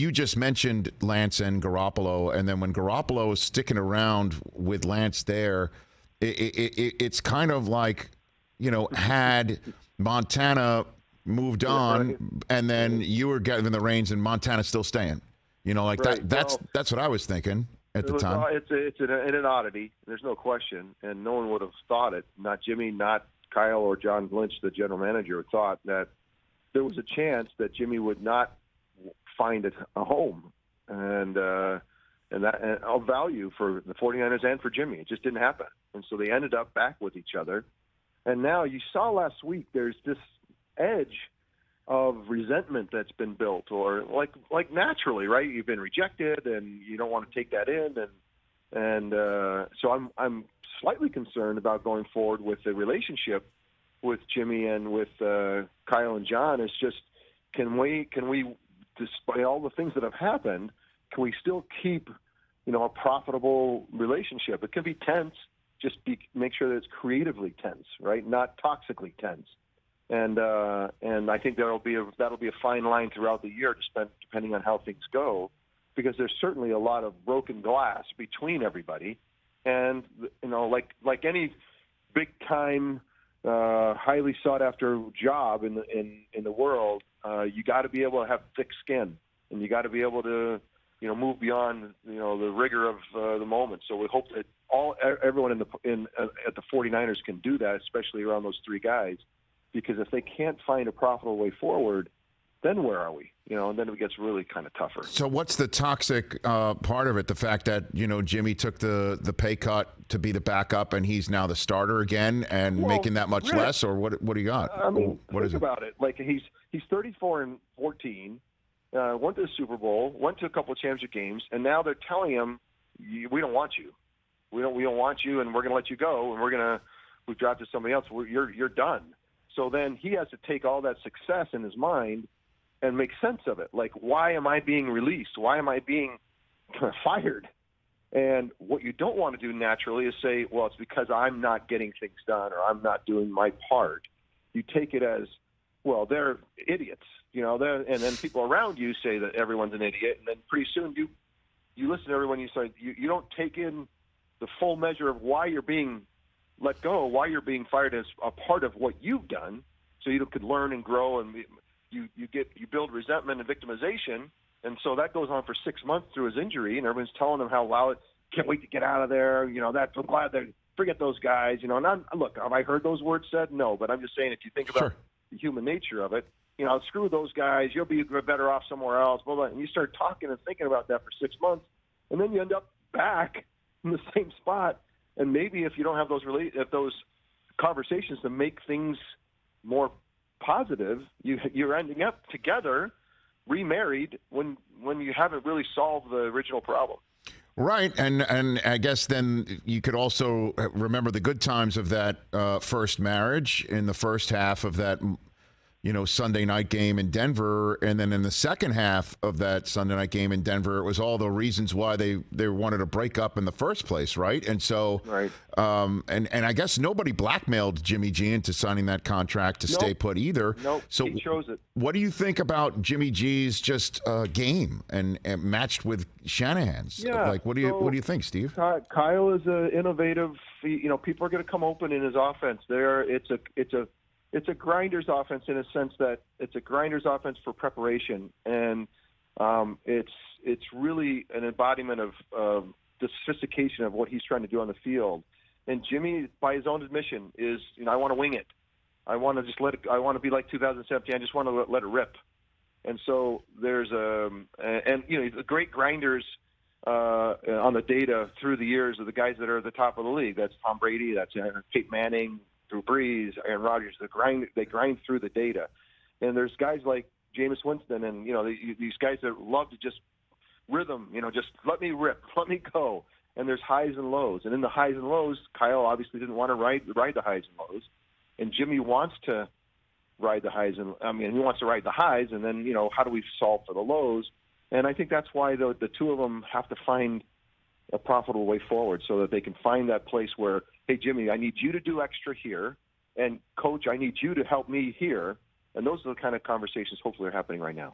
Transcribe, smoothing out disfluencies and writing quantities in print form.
you just mentioned Lance and Garoppolo, and then when Garoppolo is sticking around with Lance there, it's kind of like, had Montana moved on, and then you were getting the reins, and Montana's still staying. That's what I was thinking at the time. It's an oddity. There's no question, and no one would have thought it. Not Jimmy, not Kyle or John Lynch, the general manager, thought that there was a chance that Jimmy would not find a home and of value for the 49ers and for Jimmy. It just didn't happen. And so they ended up back with each other. And now you saw last week there's this edge of resentment that's been built, or like naturally, right? You've been rejected and you don't want to take that in. And so I'm slightly concerned about going forward with the relationship with Jimmy and with Kyle and John. Is just, can we, despite all the things that have happened, can we still keep, a profitable relationship? It can be tense, make sure that it's creatively tense, right? Not toxically tense. And I think that'll be a fine line throughout the year, depending on how things go, because there's certainly a lot of broken glass between everybody. And, like any big time, highly sought after job in the world, you got to be able to have thick skin, and you got to be able to, move beyond, the rigor of the moment. So we hope that everyone at the 49ers can do that, especially around those three guys, because if they can't find a profitable way forward, then where are we? And then it gets really kind of tougher. So what's the toxic part of it? The fact that, Jimmy took the pay cut to be the backup and he's now the starter again and making that much less, or what do you got? I mean, think about it. Like he's 34-14, went to the Super Bowl, went to a couple of championship games, and now they're telling him, we don't want you. We don't want you, and we're going to let you go, and we've drafted somebody else. You're done. So then he has to take all that success in his mind and make sense of it. Like, why am I being released? Why am I being fired? And what you don't want to do naturally is say, well, it's because I'm not getting things done or I'm not doing my part. You take it as, well, they're idiots, and then people around you say that everyone's an idiot. And then pretty soon you listen to everyone, you don't take in the full measure of why you're being let go, why you're being fired as a part of what you've done, so you could learn and grow, and you build resentment and victimization, and so that goes on for 6 months through his injury, and everyone's telling him how loud, can't wait to get out of there, that's, I'm glad they forget those guys, and look, have I heard those words said? No, but I'm just saying, if you think about the human nature of it, screw those guys, you'll be better off somewhere else, blah, blah, and you start talking and thinking about that for 6 months, and then you end up back in the same spot. And maybe if you don't have those conversations to make things more positive, you're ending up together, remarried, when you haven't really solved the original problem. Right, and I guess then you could also remember the good times of that first marriage in the first half of that Sunday night game in Denver, and then in the second half of that Sunday night game in Denver, it was all the reasons why they wanted to break up in the first place, right? And so, and I guess nobody blackmailed Jimmy G into signing that contract to stay put either. Nope, so he chose it. What do you think about Jimmy G's just game and matched with Shanahan's? Yeah, what do you think, Steve? Kyle is an innovative. People are going to come open in his offense. It's a grinder's offense in a sense that it's a grinder's offense for preparation, and it's really an embodiment of the sophistication of what he's trying to do on the field. And Jimmy, by his own admission, is I want to wing it. I want to just let it. I want to be like 2017. I just want to let it rip. And so there's the great grinders on the data through the years of the guys that are at the top of the league. That's Tom Brady. That's Peyton Manning. Drew Brees, Aaron Rodgers, they grind through the data. And there's guys like Jameis Winston and, these guys that love to just rhythm, just let me rip, let me go. And there's highs and lows. And in the highs and lows, Kyle obviously didn't want to ride the highs and lows. And Jimmy wants to ride the highs. He wants to ride the highs. And then, how do we solve for the lows? And I think that's why the two of them have to find a profitable way forward so that they can find that place where, hey, Jimmy, I need you to do extra here, and Coach, I need you to help me here. And those are the kind of conversations hopefully are happening right now.